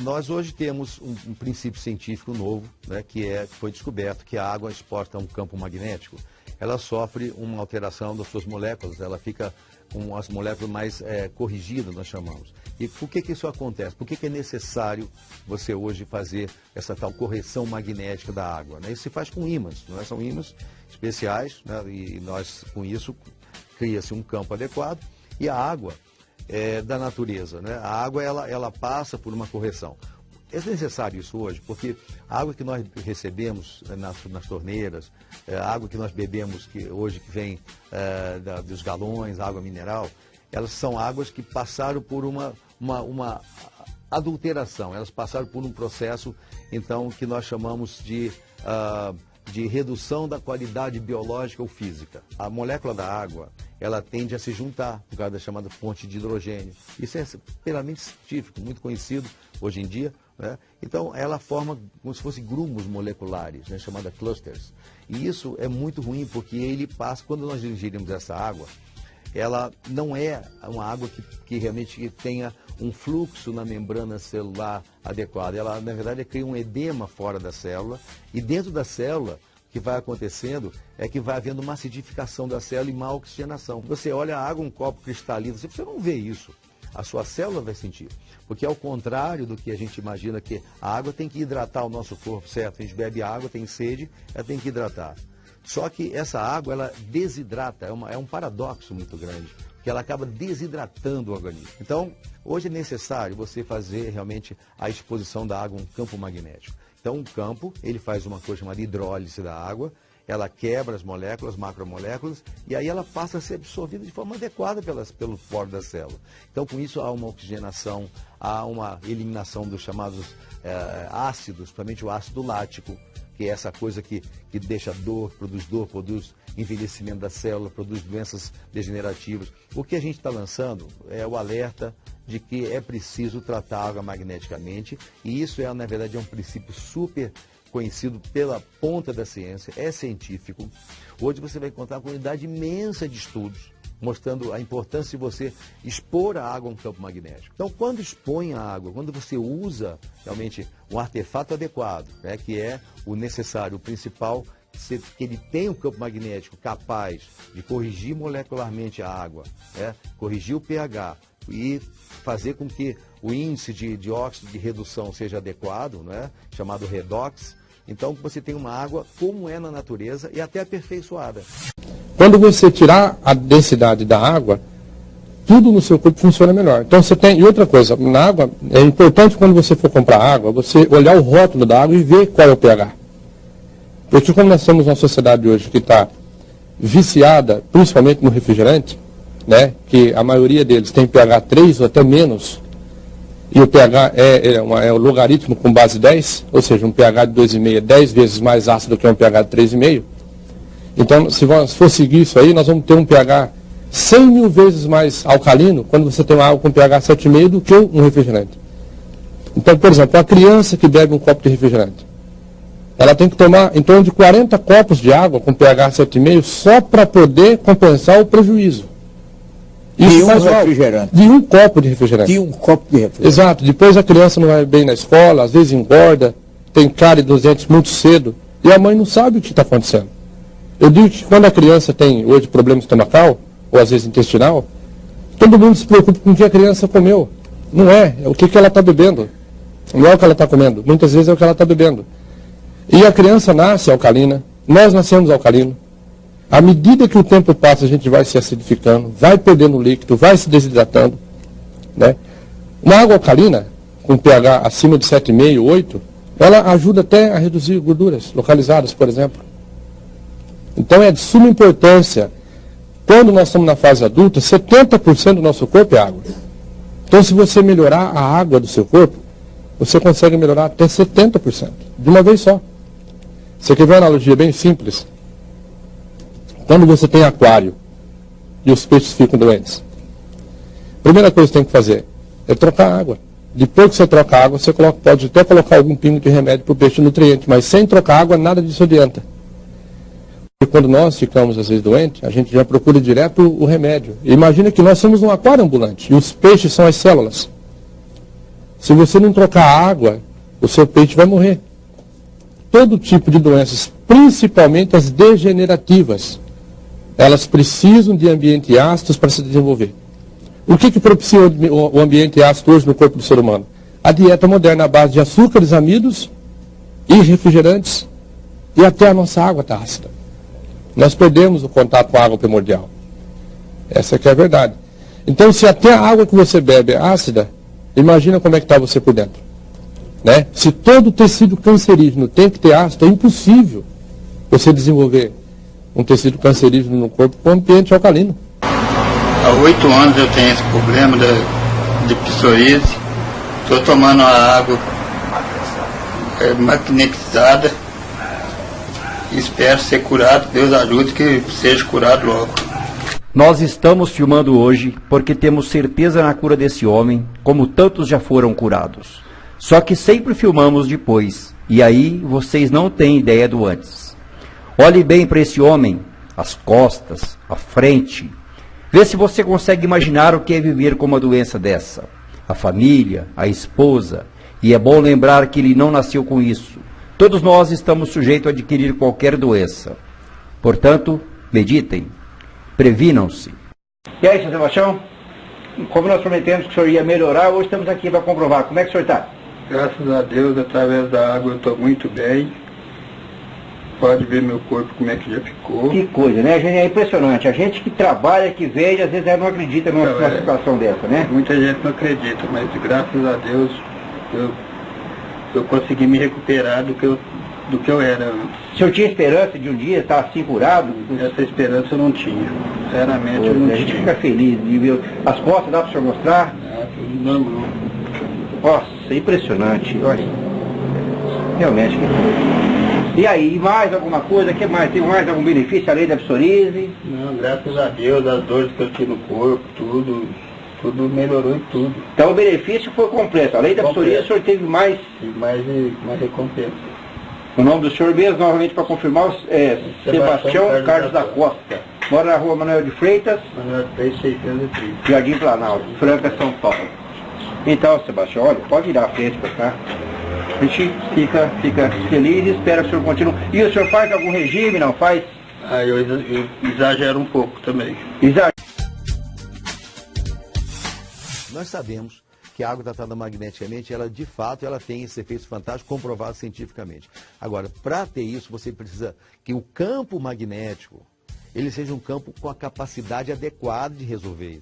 Nós hoje temos um princípio científico novo, né, que foi descoberto que a água exposta a um campo magnético, ela sofre uma alteração das suas moléculas, ela fica com as moléculas mais corrigidas, nós chamamos. E por que isso acontece? Por que é necessário você hoje fazer essa tal correção magnética da água? Né? Isso se faz com ímãs, não é? São ímãs especiais, né? E nós, com isso, cria-se um campo adequado e a água da natureza, né? A água ela passa por uma correção. É necessário isso hoje, porque a água que nós recebemos nas torneiras, a água que nós bebemos hoje que vem dos galões, água mineral, elas são águas que passaram por uma adulteração, elas passaram por um processo, então, que nós chamamos de redução da qualidade biológica ou física. A molécula da água, ela tende a se juntar por causa da chamada fonte de hidrogênio. Isso é plenamente científico, muito conhecido hoje em dia, né? Então, ela forma como se fossem grumos moleculares, né, chamada clusters. E isso é muito ruim, porque ele passa, quando nós ingerimos essa água, ela não é uma água que realmente tenha um fluxo na membrana celular adequado. Ela, na verdade, cria um edema fora da célula, e dentro da célula, o que vai acontecendo é que vai havendo uma acidificação da célula e má oxigenação. Você olha a água, um copo cristalino, você não vê isso. A sua célula vai sentir. Porque ao contrário do que a gente imagina, que a água tem que hidratar o nosso corpo, certo? A gente bebe água, tem sede, ela tem que hidratar. Só que essa água, ela desidrata, é um paradoxo muito grande, porque ela acaba desidratando o organismo. Então, hoje é necessário você fazer realmente a exposição da água a um campo magnético. Então, um campo, ele faz uma coisa chamada hidrólise da água, ela quebra as moléculas, macromoléculas, e aí ela passa a ser absorvida de forma adequada pelo poro da célula. Então, com isso, há uma oxigenação, há uma eliminação dos chamados ácidos, principalmente o ácido lático, que é essa coisa que deixa dor, produz envelhecimento da célula, produz doenças degenerativas. O que a gente está lançando é o alerta de que é preciso tratar a água magneticamente, e isso na verdade, é um princípio super conhecido pela ponta da ciência, é científico. Hoje você vai encontrar uma quantidade imensa de estudos mostrando a importância de você expor a água a um campo magnético. Então, quando expõe a água, quando você usa realmente um artefato adequado, né, que é o necessário, o principal, que ele tem um campo magnético capaz de corrigir molecularmente a água, né, corrigir o pH e fazer com que o índice de dióxido de redução seja adequado, né, chamado redox. Então, você tem uma água como é na natureza e até aperfeiçoada. Quando você tirar a densidade da água, tudo no seu corpo funciona melhor. Então você tem, e outra coisa, na água, é importante quando você for comprar água, você olhar o rótulo da água e ver qual é o pH. Porque como nós temos uma sociedade hoje que está viciada, principalmente no refrigerante, né, que a maioria deles tem pH 3 ou até menos, e o pH é o logaritmo com base 10, ou seja, um pH de 2,5 é 10 vezes mais ácido que um pH de 3,5. Então, se for seguir isso aí, nós vamos ter um pH 100 mil vezes mais alcalino quando você tem uma água com pH 7,5 do que um refrigerante. Então, por exemplo, a criança que bebe um copo de refrigerante, ela tem que tomar em torno de 40 copos de água com pH 7,5 só para poder compensar o prejuízo. Isso de um refrigerante. De um copo de refrigerante. De um copo de refrigerante. Exato. Depois a criança não vai bem na escola, às vezes engorda, tem cárie dos dentes muito cedo, e a mãe não sabe o que está acontecendo. Eu digo que quando a criança tem hoje problema estomacal, ou às vezes intestinal, todo mundo se preocupa com o que a criança comeu. Não é o que ela está bebendo. Não é o que ela está comendo. Muitas vezes é o que ela está bebendo. E a criança nasce alcalina, nós nascemos alcalino. À medida que o tempo passa, a gente vai se acidificando, vai perdendo líquido, vai se desidratando. Né? Uma água alcalina, com pH acima de 7,5, 8, ela ajuda até a reduzir gorduras localizadas, por exemplo. Então é de suma importância, quando nós estamos na fase adulta, 70% do nosso corpo é água. Então se você melhorar a água do seu corpo, você consegue melhorar até 70%, de uma vez só. Você quer ver uma analogia bem simples? Quando você tem aquário e os peixes ficam doentes, a primeira coisa que você tem que fazer é trocar a água. Depois que você troca a água, você pode até colocar algum pingo de remédio para o peixe nutriente, mas sem trocar água, nada disso adianta. E quando nós ficamos, às vezes, doentes, a gente já procura direto o remédio. Imagina que nós somos um aquário ambulante e os peixes são as células. Se você não trocar a água, o seu peixe vai morrer. Todo tipo de doenças, principalmente as degenerativas, elas precisam de ambientes ácidos para se desenvolver. O que propicia o ambiente ácido hoje no corpo do ser humano? A dieta moderna à base de açúcares, amidos e refrigerantes, e até a nossa água está ácida. Nós perdemos o contato com a água primordial. Essa que é a verdade. Então, se até a água que você bebe é ácida, imagina como é que está você por dentro. Né? Se todo tecido cancerígeno tem que ter ácido, é impossível você desenvolver um tecido cancerígeno no corpo com ambiente alcalino. Há 8 anos eu tenho esse problema de psoríase. Estou tomando a água magnetizada. Espero ser curado. Deus ajude que seja curado logo. Nós estamos filmando hoje porque temos certeza na cura desse homem, como tantos já foram curados. Só que sempre filmamos depois, e aí vocês não têm ideia do antes. Olhe bem para esse homem, as costas, a frente. Vê se você consegue imaginar o que é viver com uma doença dessa. A família, a esposa, e é bom lembrar que ele não nasceu com isso. Todos nós estamos sujeitos a adquirir qualquer doença. Portanto, meditem, previnam-se. E aí, seu Sebastião? Como nós prometemos que o senhor ia melhorar, hoje estamos aqui para comprovar. Como é que o senhor está? Graças a Deus, através da água eu estou muito bem. Pode ver meu corpo como é que já ficou. Que coisa, né? É impressionante. A gente que trabalha, que veio, às vezes não acredita numa situação dessa, né? Muita gente não acredita, mas graças a Deus eu consegui me recuperar do que eu era antes. O senhor tinha esperança de um dia estar assim curado? Essa esperança eu não tinha. Sinceramente eu não tinha. A gente fica feliz de ver. As costas dá para o senhor mostrar? Tudo normal. Nossa, impressionante. Olha. Realmente, que coisa. E aí, mais alguma coisa? Que mais? Tem mais algum benefício além da psoríase? Não, graças a Deus, as dores que eu tinha no corpo, tudo melhorou e tudo. Então o benefício foi completo. Além da psoríase, o senhor teve mais recompensa. O nome do senhor mesmo, novamente para confirmar, é Sebastião Carlos da Costa. Mora na rua Manuel de Freitas, 630. Jardim Planalto, Franca, São Paulo. Então, Sebastião, olha, pode ir à frente para cá. A gente fica feliz e espera que o senhor continue. E o senhor faz algum regime, não faz? Eu exagero um pouco também. Exagero. Nós sabemos que a água tratada magneticamente, ela de fato, ela tem esse efeito fantástico comprovado cientificamente. Agora, para ter isso, você precisa que o campo magnético, ele seja um campo com a capacidade adequada de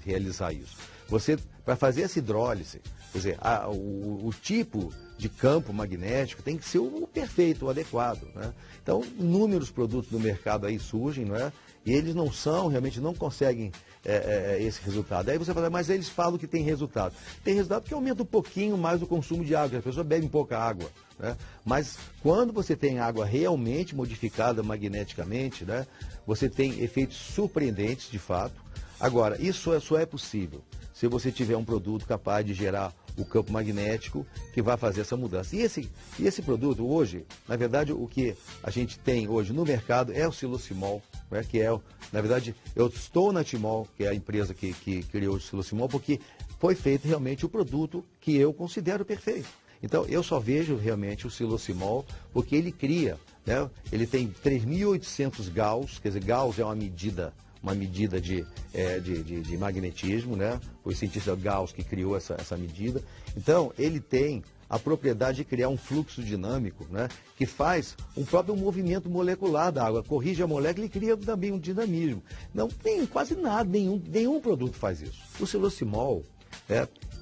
realizar isso. Você, para fazer essa hidrólise, quer dizer, o tipo de campo magnético tem que ser o perfeito, o adequado, né? Então, inúmeros produtos no mercado aí surgem, não é? E eles não são, realmente não conseguem esse resultado. Aí você fala, mas eles falam que tem resultado. Tem resultado porque aumenta um pouquinho mais o consumo de água, as pessoas bebem pouca água, né? Mas quando você tem água realmente modificada magneticamente, né, você tem efeitos surpreendentes, de fato. Agora, isso só é possível se você tiver um produto capaz de gerar o campo magnético que vai fazer essa mudança. E esse produto hoje, na verdade, o que a gente tem hoje no mercado é o Silocimol, né, que é, na verdade, eu estou na Timol, que é a empresa que criou o Silocimol, porque foi feito realmente o produto que eu considero perfeito. Então, eu só vejo realmente o Silocimol porque ele cria, né, ele tem 3.800 Gauss, quer dizer, Gauss é uma medida de magnetismo, né? Foi o cientista Gauss que criou essa medida. Então, ele tem a propriedade de criar um fluxo dinâmico, né, que faz um próprio movimento molecular da água, corrige a molécula e cria também um dinamismo. Não tem quase nada, nenhum produto faz isso. O Silocimol,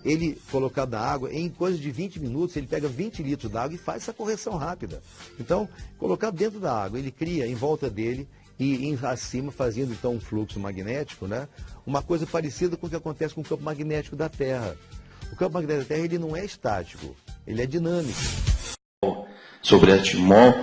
ele colocado na água, em coisa de 20 minutos, ele pega 20 litros d'água e faz essa correção rápida. Então, colocado dentro da água, ele cria em volta dele e acima, fazendo então um fluxo magnético, né? Uma coisa parecida com o que acontece com o campo magnético da Terra. O campo magnético da Terra, ele não é estático, ele é dinâmico. Sobre a Timol,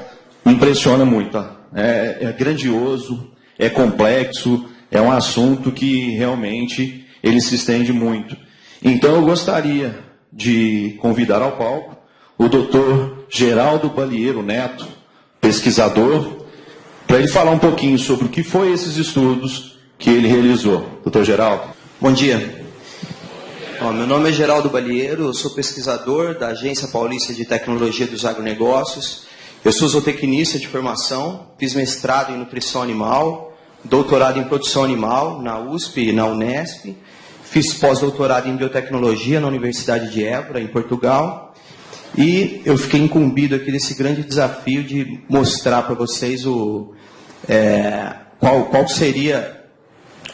impressiona muito, tá? É grandioso, é complexo, é um assunto que realmente ele se estende muito. Então eu gostaria de convidar ao palco o Dr. Geraldo Balieiro Neto, pesquisador, para ele falar um pouquinho sobre o que foi esses estudos que ele realizou. Doutor Geraldo. Bom dia. Meu nome é Geraldo Balieiro, eu sou pesquisador da Agência Paulista de Tecnologia dos Agronegócios. Eu sou zootecnista de formação, fiz mestrado em nutrição animal, doutorado em produção animal na USP e na Unesp, fiz pós-doutorado em biotecnologia na Universidade de Évora, em Portugal, e eu fiquei incumbido aqui desse grande desafio de mostrar para vocês qual seria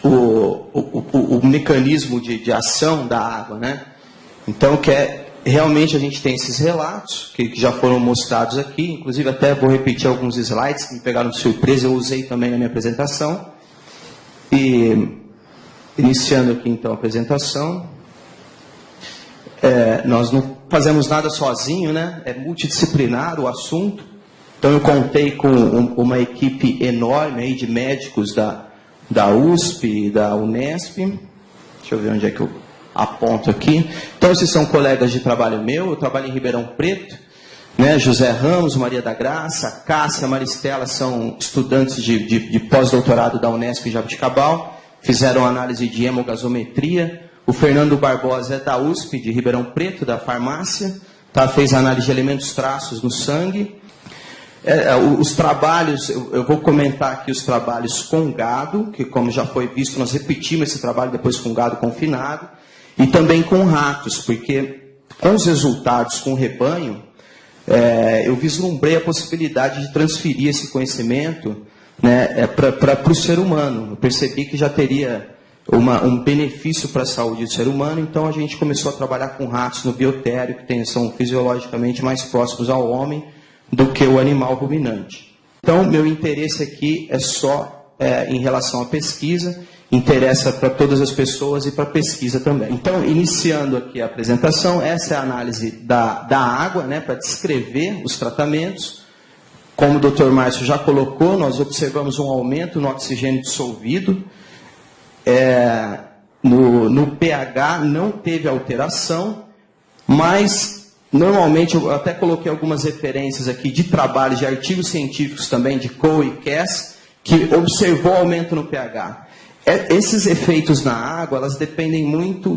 o mecanismo de ação da água, né? Então, realmente a gente tem esses relatos que já foram mostrados aqui, inclusive até vou repetir alguns slides que me pegaram de surpresa, eu usei também na minha apresentação. E, iniciando aqui então a apresentação, nós não fazemos nada sozinho, né? É multidisciplinar o assunto, então eu contei com uma equipe enorme aí de médicos da USP e da Unesp. Deixa eu ver onde é que eu aponto aqui. Então, esses são colegas de trabalho meu. Eu trabalho em Ribeirão Preto, né? José Ramos, Maria da Graça, Cássia, Maristela são estudantes de pós-doutorado da Unesp em Jabuticabal, fizeram análise de hemogasometria. O Fernando Barbosa é da USP, de Ribeirão Preto, da farmácia, tá? Fez análise de elementos traços no sangue. Os trabalhos, eu vou comentar aqui os trabalhos com gado, que como já foi visto, nós repetimos esse trabalho depois com gado confinado, e também com ratos, porque com os resultados com o rebanho, eu vislumbrei a possibilidade de transferir esse conhecimento, né, para o ser humano. Eu percebi que já teria um benefício para a saúde do ser humano, então a gente começou a trabalhar com ratos no biotério, que são fisiologicamente mais próximos ao homem do que o animal ruminante. Então, meu interesse aqui é só em relação à pesquisa, interessa para todas as pessoas e para a pesquisa também. Então, iniciando aqui a apresentação, essa é a análise da água, né, para descrever os tratamentos. Como o Dr. Márcio já colocou, nós observamos um aumento no oxigênio dissolvido. No pH não teve alteração, mas normalmente, eu até coloquei algumas referências aqui de trabalhos, de artigos científicos também, de Cole e Cass, que observou aumento no pH. Esses efeitos na água, elas dependem muito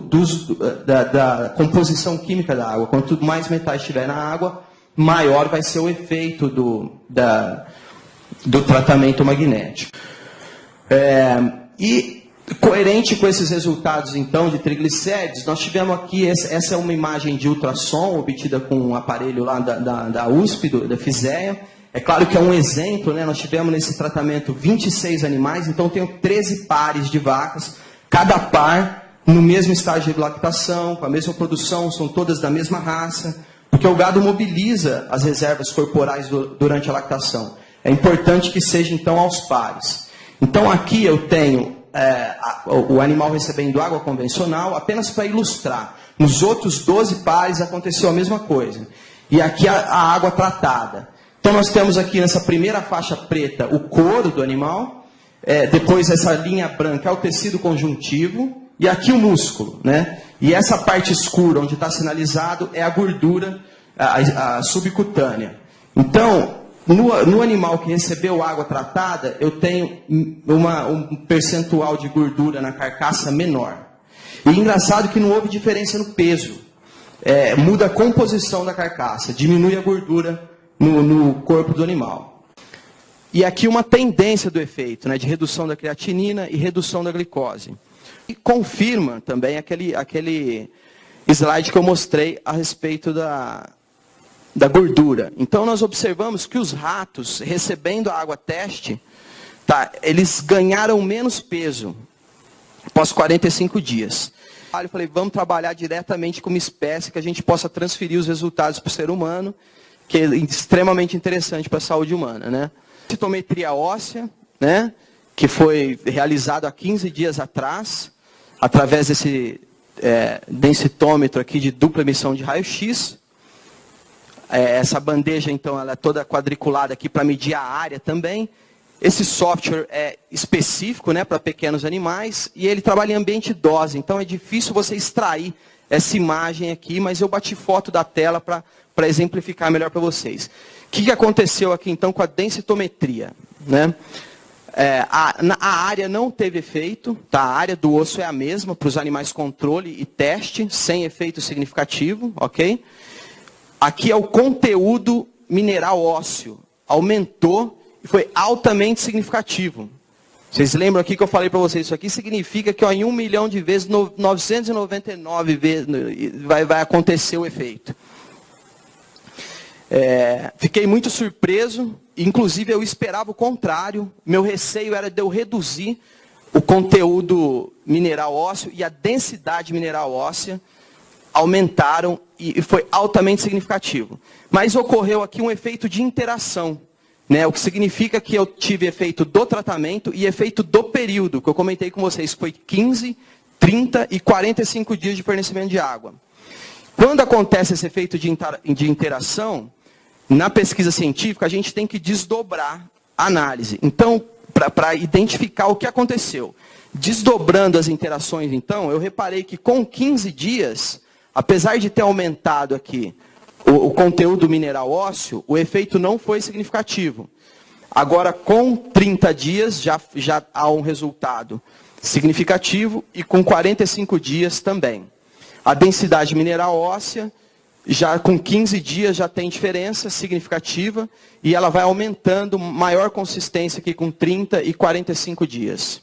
da composição química da água. Quanto mais metais estiver na água, maior vai ser o efeito do tratamento magnético. Coerente com esses resultados, então, de triglicérides, nós tivemos aqui, essa é uma imagem de ultrassom, obtida com um aparelho lá da USP, da FISEA. É claro que é um exemplo, né? Nós tivemos nesse tratamento 26 animais, então tenho 13 pares de vacas, cada par no mesmo estágio de lactação, com a mesma produção, são todas da mesma raça, porque o gado mobiliza as reservas corporais durante a lactação. É importante que seja, então, aos pares. Então, aqui eu tenho o animal recebendo água convencional, apenas para ilustrar. Nos outros 12 pares aconteceu a mesma coisa. E aqui a água tratada. Então nós temos aqui nessa primeira faixa preta o couro do animal, depois essa linha branca é o tecido conjuntivo, e aqui o músculo, né? E essa parte escura onde está sinalizado é a gordura a subcutânea. Então, no animal que recebeu água tratada, eu tenho um percentual de gordura na carcaça menor. E engraçado que não houve diferença no peso. Muda a composição da carcaça, diminui a gordura no corpo do animal. E aqui uma tendência do efeito, né, de redução da creatinina e redução da glicose. E confirma também aquele slide que eu mostrei a respeito da gordura. Então, nós observamos que os ratos, recebendo a água teste, eles ganharam menos peso após 45 dias. Eu falei, vamos trabalhar diretamente com uma espécie que a gente possa transferir os resultados para o ser humano, que é extremamente interessante para a saúde humana, né? Citometria óssea, né, que foi realizado há 15 dias atrás, através desse densitômetro aqui de dupla emissão de raio-x. Essa bandeja, então, ela é toda quadriculada aqui para medir a área também. Esse software é específico, né, para pequenos animais e ele trabalha em ambiente dose. Então, é difícil você extrair essa imagem aqui, mas eu bati foto da tela para exemplificar melhor para vocês. O que aconteceu aqui, então, com a densitometria, né? A área não teve efeito, tá? A área do osso é a mesma para os animais controle e teste, sem efeito significativo, ok? Aqui é o conteúdo mineral ósseo, aumentou e foi altamente significativo. Vocês lembram aqui que eu falei para vocês, isso aqui significa que ó, em 1 milhão de vezes, 999 vezes vai acontecer o efeito. Fiquei muito surpreso, inclusive eu esperava o contrário, meu receio era de eu reduzir o conteúdo mineral ósseo e a densidade mineral óssea aumentaram e foi altamente significativo. Mas ocorreu aqui um efeito de interação, né? O que significa que eu tive efeito do tratamento e efeito do período, que eu comentei com vocês, foi 15, 30 e 45 dias de fornecimento de água. Quando acontece esse efeito de interação, na pesquisa científica, a gente tem que desdobrar a análise. Então, para identificar o que aconteceu. Desdobrando as interações, então, eu reparei que com 15 dias, apesar de ter aumentado aqui o conteúdo mineral ósseo, o efeito não foi significativo. Agora, com 30 dias, já há um resultado significativo e com 45 dias também. A densidade mineral óssea, já com 15 dias já tem diferença significativa e ela vai aumentando maior consistência aqui com 30 e 45 dias.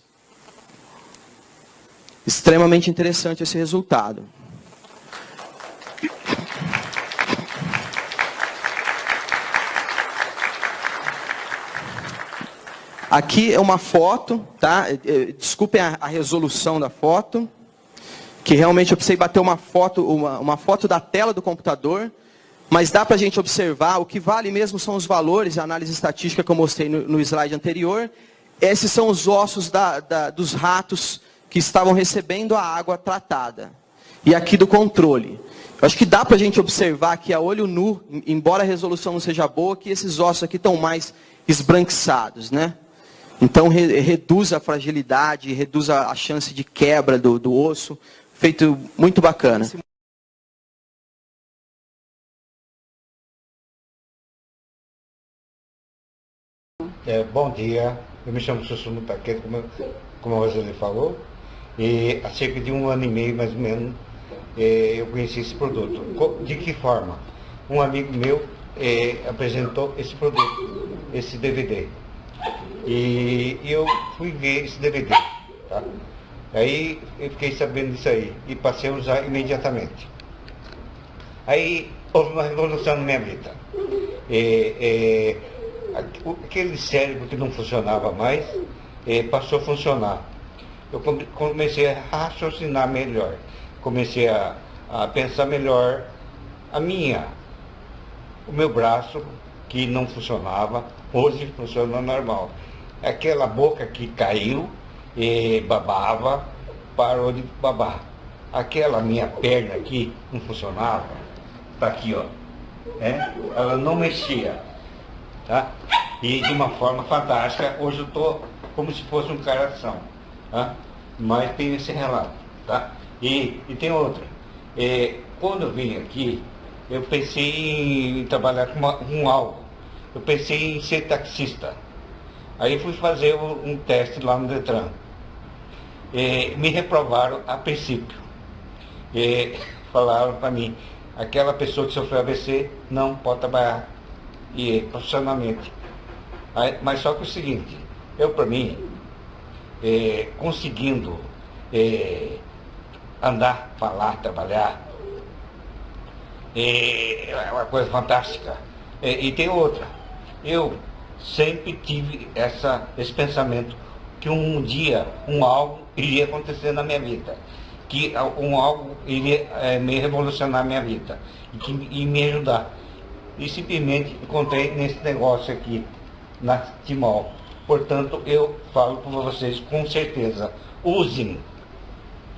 Extremamente interessante esse resultado. Aqui é uma foto, tá? Desculpem a resolução da foto. Que realmente eu precisei bater uma foto da tela do computador, mas dá para a gente observar, o que vale mesmo são os valores, a análise estatística que eu mostrei no slide anterior. Esses são os ossos dos ratos que estavam recebendo a água tratada. E aqui do controle. Eu acho que dá para a gente observar aqui a olho nu, embora a resolução não seja boa, que esses ossos aqui estão mais esbranquiçados, né? Então reduz a fragilidade, reduz a chance de quebra do osso. Feito muito bacana. Bom dia, eu me chamo Sussumu Taketo, como a Roseli falou, e há cerca de 1 ano e meio, mais ou menos, eu conheci esse produto. De que forma? Um amigo meu apresentou esse produto, esse DVD, e eu fui ver esse DVD, tá? Aí eu fiquei sabendo disso aí e passei a usar imediatamente. Aí houve uma revolução na minha vida. Aquele cérebro que não funcionava mais passou a funcionar. Eu comecei a raciocinar melhor, comecei a pensar melhor. O meu braço, que não funcionava, hoje funciona normal. Aquela boca que caiu, babava, parou de babar. Aquela minha perna aqui não funcionava, tá aqui, ó, ela não mexia, tá? E de uma forma fantástica, hoje eu tô como se fosse um caração, tá? Mas tem esse relato, tá? E tem outra, quando eu vim aqui, eu pensei em trabalhar com algo, eu pensei em ser taxista. Aí fui fazer um teste lá no Detran. Me reprovaram a princípio. Falaram para mim, aquela pessoa que sofreu AVC não pode trabalhar profissionalmente. Mas só que é o seguinte, para mim, conseguindo andar, falar, trabalhar, é uma coisa fantástica. E tem outra, eu sempre tive esse pensamento que um dia algo iria acontecer na minha vida, que algo iria me revolucionar a minha vida e me ajudar. E simplesmente encontrei nesse negócio aqui, na Timol. Portanto, eu falo para vocês com certeza, usem,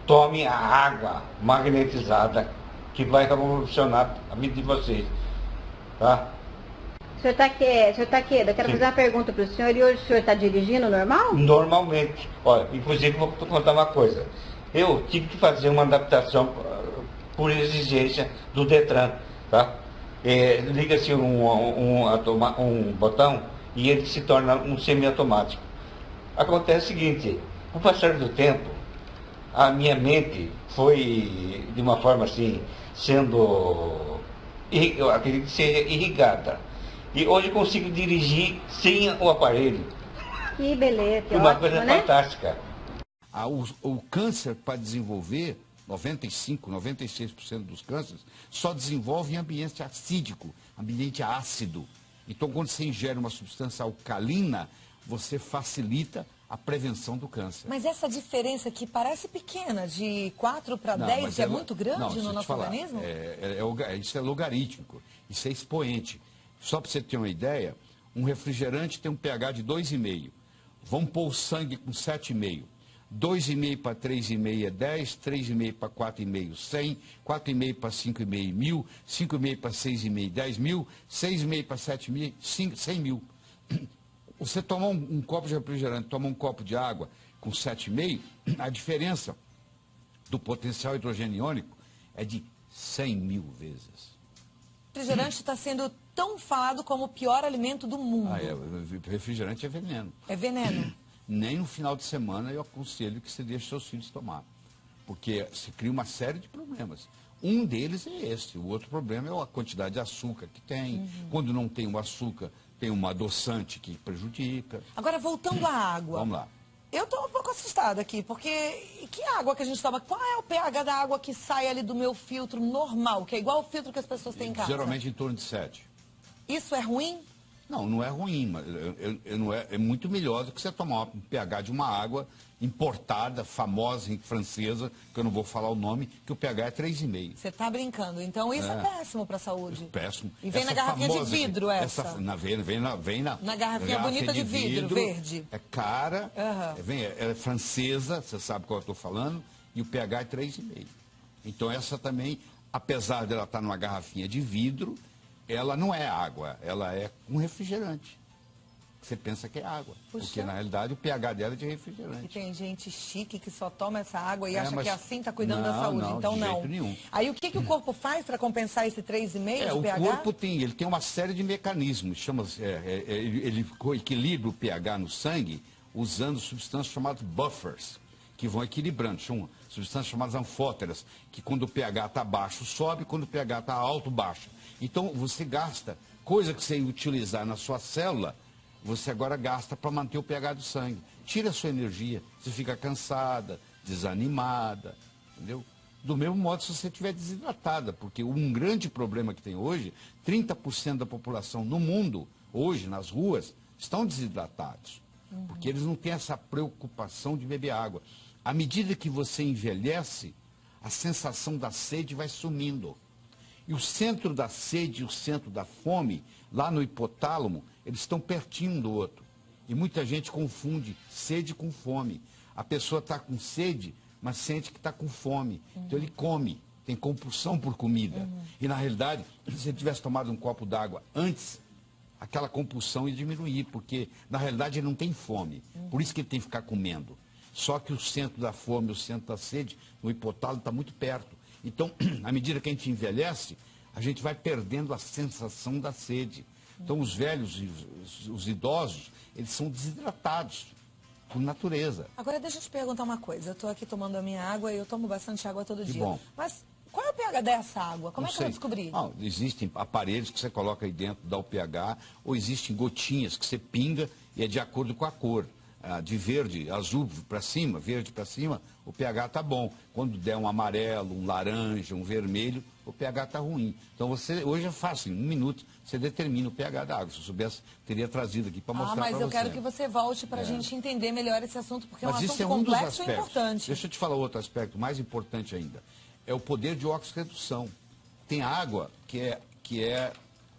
tomem a água magnetizada, que vai revolucionar a vida de vocês, tá? Senhor Takeda, eu quero fazer uma pergunta para o senhor. E hoje o senhor está dirigindo normal? Normalmente. Olha, inclusive vou contar uma coisa. Eu tive que fazer uma adaptação por exigência do Detran, tá? Liga-se um botão e ele se torna um semiautomático. Acontece o seguinte, com o passar do tempo, a minha mente foi, de uma forma assim, sendo, eu acredito que seja irrigada. E hoje eu consigo dirigir sem o aparelho. Que beleza, que Uma ótimo, coisa né? fantástica. O câncer, para desenvolver, 95, 96% dos cânceres, só desenvolve em ambiente acídico, ambiente ácido. Então, quando você ingere uma substância alcalina, você facilita a prevenção do câncer. Mas essa diferença que parece pequena, de 4 para 10, é muito grande no nosso organismo? Isso é logarítmico, isso é expoente. Só para você ter uma ideia, um refrigerante tem um pH de 2,5. Vamos pôr o sangue com 7,5. 2,5 para 3,5 é 10, 3,5 para 4,5, 100, 4,5 para 5,5, 1.000, 5,5 para 6,5, 10 mil, 6,5 para 7,5, 100 mil. Você toma um copo de refrigerante, toma um copo de água com 7,5, a diferença do potencial hidrogênio iônico é de 100 mil vezes. O refrigerante está sendo tão falado como o pior alimento do mundo. Refrigerante é veneno. É veneno. Nem no final de semana eu aconselho que você deixe seus filhos tomar. Porque se cria uma série de problemas. Um deles é esse. O outro problema é a quantidade de açúcar que tem. Quando não tem o açúcar, tem um adoçante que prejudica. Agora, voltando à água. Vamos lá. Eu estou um pouco assustada aqui, porque que água que a gente toma? Qual é o pH da água que sai ali do meu filtro normal, que é igual o filtro que as pessoas têm em casa? Geralmente em torno de 7. Isso é ruim? Não, não é ruim, mas é muito melhor do que você tomar um pH de uma água importada, famosa, francesa, que eu não vou falar o nome, que o pH é 3,5. Você está brincando, então isso é péssimo para a saúde. Péssimo. E vem na garrafinha de vidro essa. Vem na garrafinha bonita de vidro, verde. É cara, é francesa, você sabe qual eu estou falando, e o pH é 3,5. Então essa também, apesar dela estar numa garrafinha de vidro, ela não é água, ela é um refrigerante. Você pensa que é água, porque na realidade o pH dela é de refrigerante. E tem gente chique que só toma essa água e acha que assim está cuidando da saúde, então não. De jeito nenhum. Aí o que o corpo faz para compensar esse 3,5 de pH? O corpo tem uma série de mecanismos, ele equilibra o pH no sangue usando substâncias chamadas buffers, que vão equilibrando. São substâncias chamadas anfóteras, que quando o pH está baixo sobe, quando o pH está alto baixa. Então você gasta, coisa que você ia utilizar na sua célula, você agora gasta para manter o pH do sangue. Tira a sua energia, você fica cansada, desanimada, entendeu? Do mesmo modo se você estiver desidratada, porque um grande problema que tem hoje, 30% da população no mundo, hoje, nas ruas, estão desidratados. Porque eles não têm essa preocupação de beber água. À medida que você envelhece, a sensação da sede vai sumindo. E o centro da sede e o centro da fome, lá no hipotálamo, eles estão pertinho um do outro. E muita gente confunde sede com fome. A pessoa está com sede, mas sente que está com fome. Então ele come, tem compulsão por comida. E na realidade, se ele tivesse tomado um copo d'água antes, aquela compulsão ia diminuir, porque na realidade ele não tem fome. Por isso que ele tem que ficar comendo. Só que o centro da fome, o centro da sede, no hipotálamo está muito perto. Então, à medida que a gente envelhece, a gente vai perdendo a sensação da sede. Então, os velhos, os idosos, eles são desidratados por natureza. Agora, deixa eu te perguntar uma coisa. Eu estou aqui tomando a minha água e eu tomo bastante água todo dia. Bom. Mas qual é o pH dessa água? Como é que eu vou descobrir? Não, existem aparelhos que você coloca aí dentro, dá o pH, ou existem gotinhas que você pinga e é de acordo com a cor. De verde, azul para cima, verde para cima, o pH está bom. Quando der um amarelo, um laranja, um vermelho, o pH está ruim. Então hoje é fácil, em 1 minuto você determina o pH da água. Se eu soubesse, teria trazido aqui para mostrar para você. Mas eu quero que você volte para a gente entender melhor esse assunto, porque é um assunto um complexo e importante. Deixa eu te falar outro aspecto mais importante ainda. É o poder de oxirredução. Tem água que é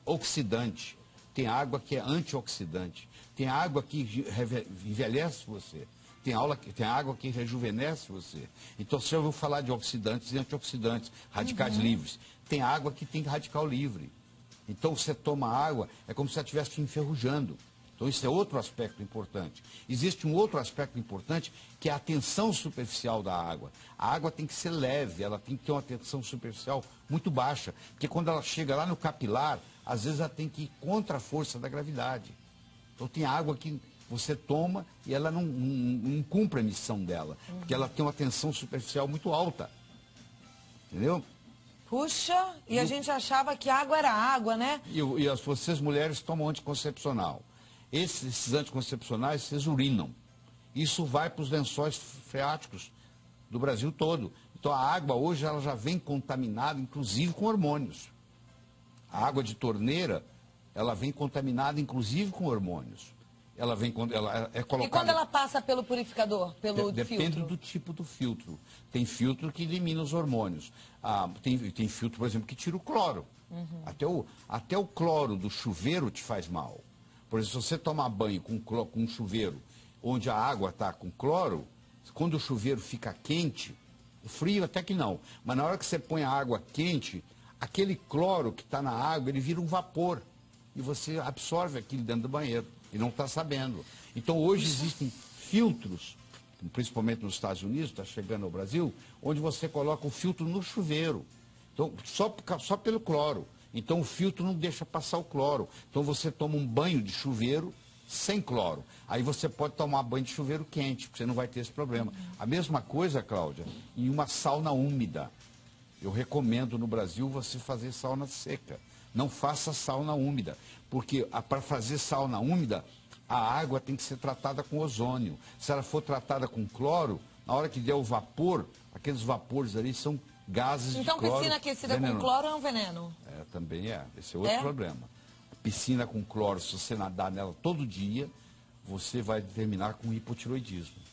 oxidante, tem água que é antioxidante. Tem água que envelhece você. Tem água que rejuvenesce você. Então, você já ouviu falar de oxidantes e antioxidantes, radicais livres. Tem água que tem radical livre. Então, você toma água, é como se você estivesse te enferrujando. Então, isso é outro aspecto importante. Existe um outro aspecto importante, que é a tensão superficial da água. A água tem que ser leve, ela tem que ter uma tensão superficial muito baixa. Porque quando ela chega lá no capilar, às vezes ela tem que ir contra a força da gravidade. Então tem água que você toma e ela não cumpre a missão dela, porque ela tem uma tensão superficial muito alta. Entendeu? Puxa, e a gente achava que água era água, né? E vocês mulheres tomam anticoncepcional. Esses anticoncepcionais, vocês urinam. Isso vai para os lençóis freáticos do Brasil todo. Então a água hoje ela já vem contaminada, inclusive com hormônios. A água de torneira, ela vem contaminada, inclusive com hormônios. Ela é colocada... E quando ela passa pelo purificador, pelo filtro? Depende do tipo do filtro. Tem filtro que elimina os hormônios. Tem filtro, por exemplo, que tira o cloro. Até o cloro do chuveiro te faz mal. Por exemplo, se você tomar banho com um chuveiro onde a água está com cloro, quando o chuveiro fica quente, frio até que não, mas na hora que você põe a água quente, aquele cloro que está na água, ele vira um vapor. E você absorve aquilo dentro do banheiro e não está sabendo. Então hoje existem filtros, principalmente nos Estados Unidos, está chegando ao Brasil, onde você coloca o filtro no chuveiro. Então, só pelo cloro. Então o filtro não deixa passar o cloro. Então você toma um banho de chuveiro sem cloro. Aí você pode tomar banho de chuveiro quente, porque você não vai ter esse problema. A mesma coisa, Cláudia, em uma sauna úmida. Eu recomendo no Brasil você fazer sauna seca. Não faça sauna úmida, porque para fazer sauna úmida, a água tem que ser tratada com ozônio. Se ela for tratada com cloro, na hora que der o vapor, aqueles vapores ali são gases de cloro. Então piscina aquecida com cloro é um veneno? Também é. Esse é outro problema. Piscina com cloro, se você nadar nela todo dia, você vai terminar com hipotiroidismo.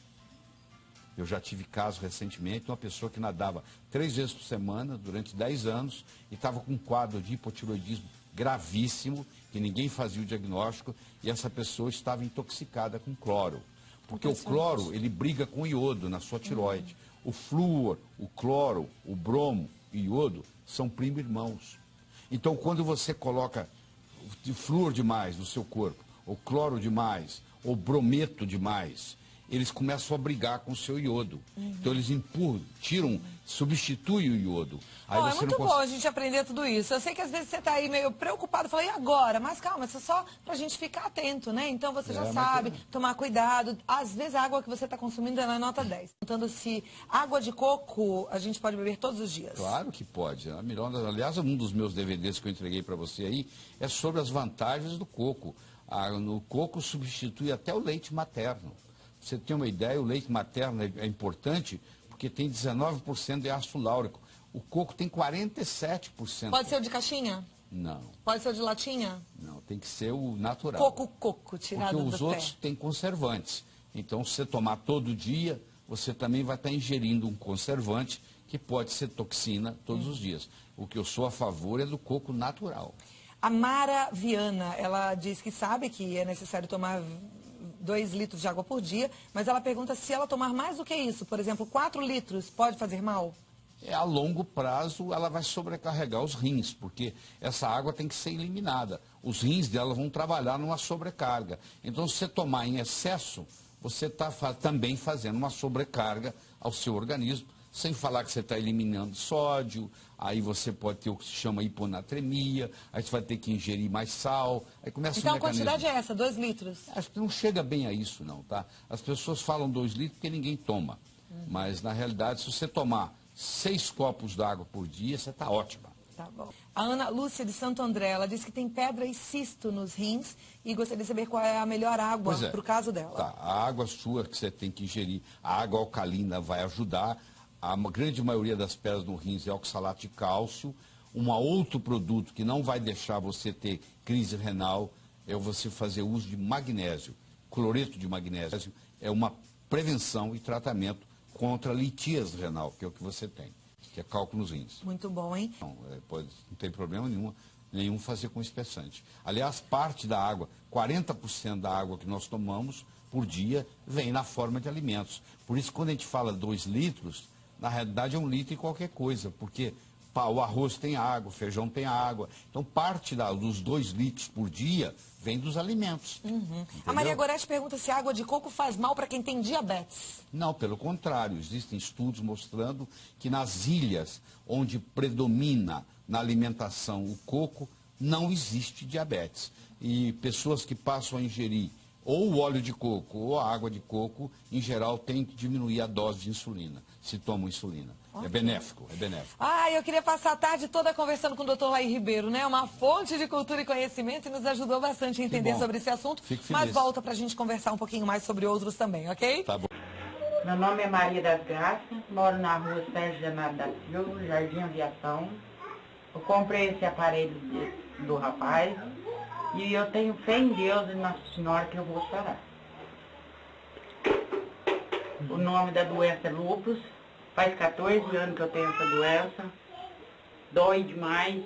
Eu já tive caso recentemente de uma pessoa que nadava 3 vezes por semana durante 10 anos e estava com um quadro de hipotiroidismo gravíssimo, que ninguém fazia o diagnóstico, e essa pessoa estava intoxicada com cloro. Porque o cloro, ele briga com o iodo na sua tireoide. O flúor, o cloro, o bromo e o iodo são primo-irmãos. Então, quando você coloca flúor demais no seu corpo, ou cloro demais, ou brometo demais, eles começam a brigar com o seu iodo. Então eles empurram, tiram, substituem o iodo. Aí é muito bom a gente aprender tudo isso. Eu sei que às vezes você está aí meio preocupado, fala, e agora? Mas calma, isso é só para a gente ficar atento, né? Então você já sabe, tomar cuidado. Às vezes a água que você está consumindo é na nota 10. Perguntando se água de coco a gente pode beber todos os dias. Claro que pode. Aliás, um dos meus DVDs que eu entreguei para você aí é sobre as vantagens do coco. O coco substitui até o leite materno. Pra você ter uma ideia, o leite materno é importante porque tem 19% de ácido láurico. O coco tem 47%. Pode ser o de caixinha? Não. Pode ser o de latinha? Não, tem que ser o natural. Coco, tirado do pé. Porque os outros têm conservantes. Então, se você tomar todo dia, você também vai estar ingerindo um conservante que pode ser toxina todos os dias. O que eu sou a favor é do coco natural. A Mara Viana, ela diz que sabe que é necessário tomar 2 litros de água por dia, mas ela pergunta se ela tomar mais do que isso, por exemplo, 4 litros, pode fazer mal? A longo prazo ela vai sobrecarregar os rins, porque essa água tem que ser eliminada. Os rins dela vão trabalhar numa sobrecarga. Então, se você tomar em excesso, você está também fazendo uma sobrecarga ao seu organismo, sem falar que você está eliminando sódio, aí você pode ter o que se chama hiponatremia, aí você vai ter que ingerir mais sal, aí começa então o mecanismo. A quantidade é essa, 2 litros? Acho que não chega bem a isso não, tá? As pessoas falam 2 litros porque ninguém toma, mas na realidade se você tomar 6 copos d'água por dia, você está ótima. Tá bom. A Ana Lúcia de Santo André, ela disse que tem pedra e cisto nos rins e gostaria de saber qual é a melhor água para o caso dela. Tá, a água sua que você tem que ingerir, a água alcalina vai ajudar. A grande maioria das pedras no rins é oxalato de cálcio. Um outro produto que não vai deixar você ter crise renal é você fazer uso de magnésio. Cloreto de magnésio é uma prevenção e tratamento contra a litíase renal, que é o que você tem, que é cálculo nos rins. Muito bom, hein? Não, não tem problema nenhum fazer com espessante. Aliás, parte da água, 40% da água que nós tomamos por dia vem na forma de alimentos. Por isso, quando a gente fala 2 litros, na realidade é 1 litro e qualquer coisa, porque o arroz tem água, o feijão tem água. Então, parte dos 2 litros por dia vem dos alimentos. A Maria Gorete pergunta se a água de coco faz mal para quem tem diabetes. Não, pelo contrário. Existem estudos mostrando que nas ilhas onde predomina na alimentação o coco, não existe diabetes. E pessoas que passam a ingerir ou o óleo de coco ou a água de coco, em geral, tem que diminuir a dose de insulina, se toma insulina. Okay. É benéfico, é benéfico. Ah, eu queria passar a tarde toda conversando com o Dr. Laí Ribeiro, né? Uma fonte de cultura e conhecimento e nos ajudou bastante a entender sobre esse assunto. Fico feliz. Mas volta pra gente conversar um pouquinho mais sobre outros também, ok? Tá bom. Meu nome é Maria das Graças, moro na rua Sérgio Januário da Silva, Jardim Aviação. Eu comprei esse aparelho do rapaz e eu tenho fé em Deus e Nossa Senhora que eu vou sarar. O nome da doença é lúpus. Faz 14 anos que eu tenho essa doença. Dói demais.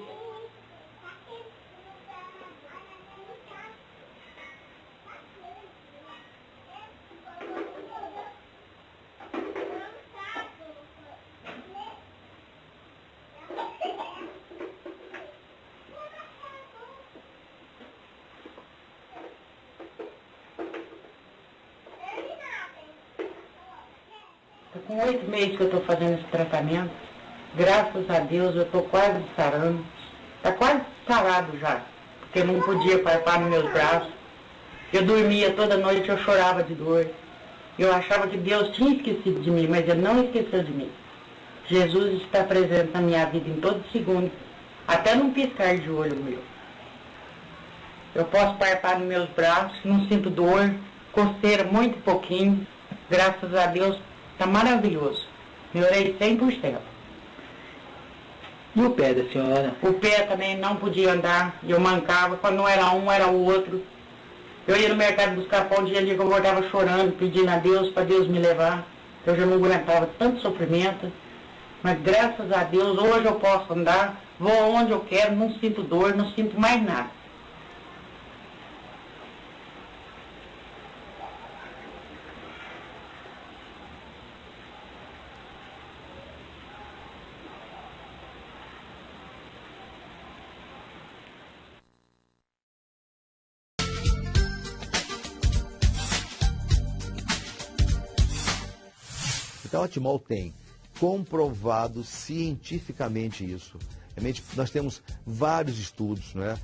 Com 8 meses que eu estou fazendo esse tratamento, graças a Deus eu estou quase sarando. Está quase sarado já, porque eu não podia palpar nos meus braços. Eu dormia toda noite, eu chorava de dor. Eu achava que Deus tinha esquecido de mim, mas Ele não esqueceu de mim. Jesus está presente na minha vida em todo segundo, até num piscar de olho meu. Eu posso palpar nos meus braços, não sinto dor, coceira muito pouquinho. Graças a Deus, está maravilhoso. Melhorei 100%. E o pé da senhora? O pé também não podia andar. Eu mancava. Quando não era um, era o outro. Eu ia no mercado buscar pão, dia que eu voltava chorando, pedindo a Deus para Deus me levar. Eu já não aguentava tanto sofrimento. Mas graças a Deus, hoje eu posso andar, vou onde eu quero, não sinto dor, não sinto mais nada. Então, a Timol tem comprovado cientificamente isso. Realmente, nós temos vários estudos, né?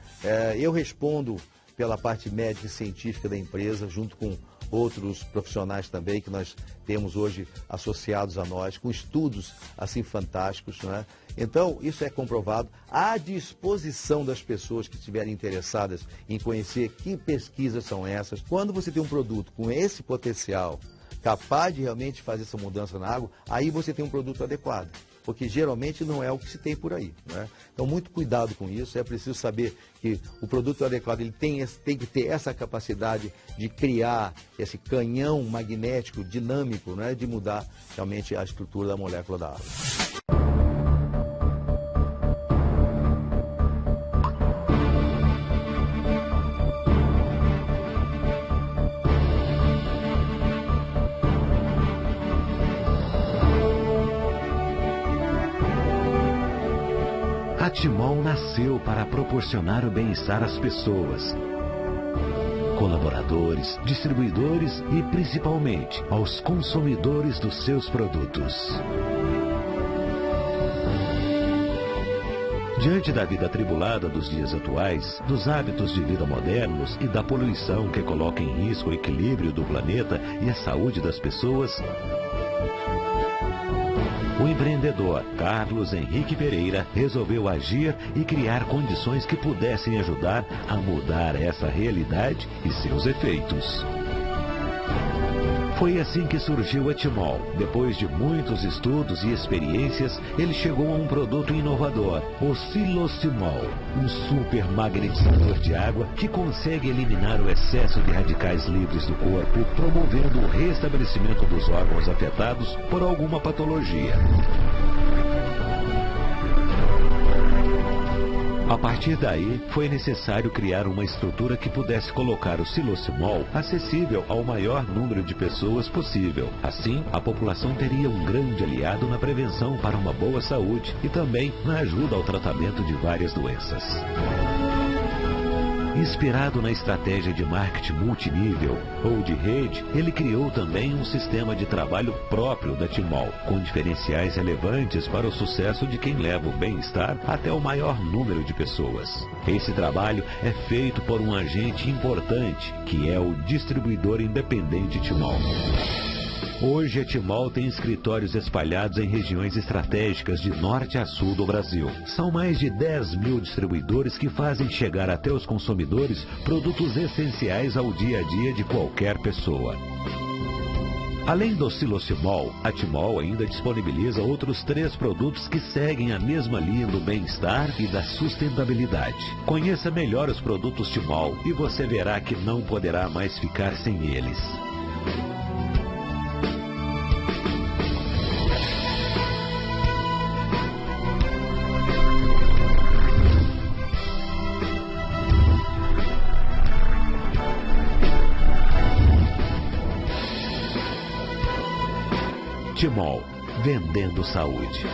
Eu respondo pela parte médica e científica da empresa, junto com outros profissionais também, que nós temos hoje associados a nós, com estudos assim fantásticos, né? Então, isso é comprovado, à disposição das pessoas que estiverem interessadas em conhecer que pesquisas são essas. Quando você tem um produto com esse potencial, capaz de realmente fazer essa mudança na água, aí você tem um produto adequado, porque geralmente não é o que se tem por aí, né? Então, muito cuidado com isso, é preciso saber que o produto adequado ele tem que ter essa capacidade de criar esse canhão magnético dinâmico, né, de mudar realmente a estrutura da molécula da água. A Timol nasceu para proporcionar o bem-estar às pessoas, colaboradores, distribuidores e, principalmente, aos consumidores dos seus produtos. Diante da vida atribulada dos dias atuais, dos hábitos de vida modernos e da poluição que coloca em risco o equilíbrio do planeta e a saúde das pessoas, o empreendedor Carlos Henrique Pereira resolveu agir e criar condições que pudessem ajudar a mudar essa realidade e seus efeitos. Foi assim que surgiu a Timol. Depois de muitos estudos e experiências, ele chegou a um produto inovador, o Silosimol, um super magnetizador de água que consegue eliminar o excesso de radicais livres do corpo, promovendo o restabelecimento dos órgãos afetados por alguma patologia. A partir daí, foi necessário criar uma estrutura que pudesse colocar o Silosimol acessível ao maior número de pessoas possível. Assim, a população teria um grande aliado na prevenção para uma boa saúde e também na ajuda ao tratamento de várias doenças. Inspirado na estratégia de marketing multinível ou de rede, ele criou também um sistema de trabalho próprio da Timol, com diferenciais relevantes para o sucesso de quem leva o bem-estar até o maior número de pessoas. Esse trabalho é feito por um agente importante, que é o distribuidor independente Timol. Hoje, a Timol tem escritórios espalhados em regiões estratégicas de norte a sul do Brasil. São mais de 10 mil distribuidores que fazem chegar até os consumidores produtos essenciais ao dia a dia de qualquer pessoa. Além do Silocimol, a Timol ainda disponibiliza outros 3 produtos que seguem a mesma linha do bem-estar e da sustentabilidade. Conheça melhor os produtos Timol e você verá que não poderá mais ficar sem eles. Timol, vendendo saúde.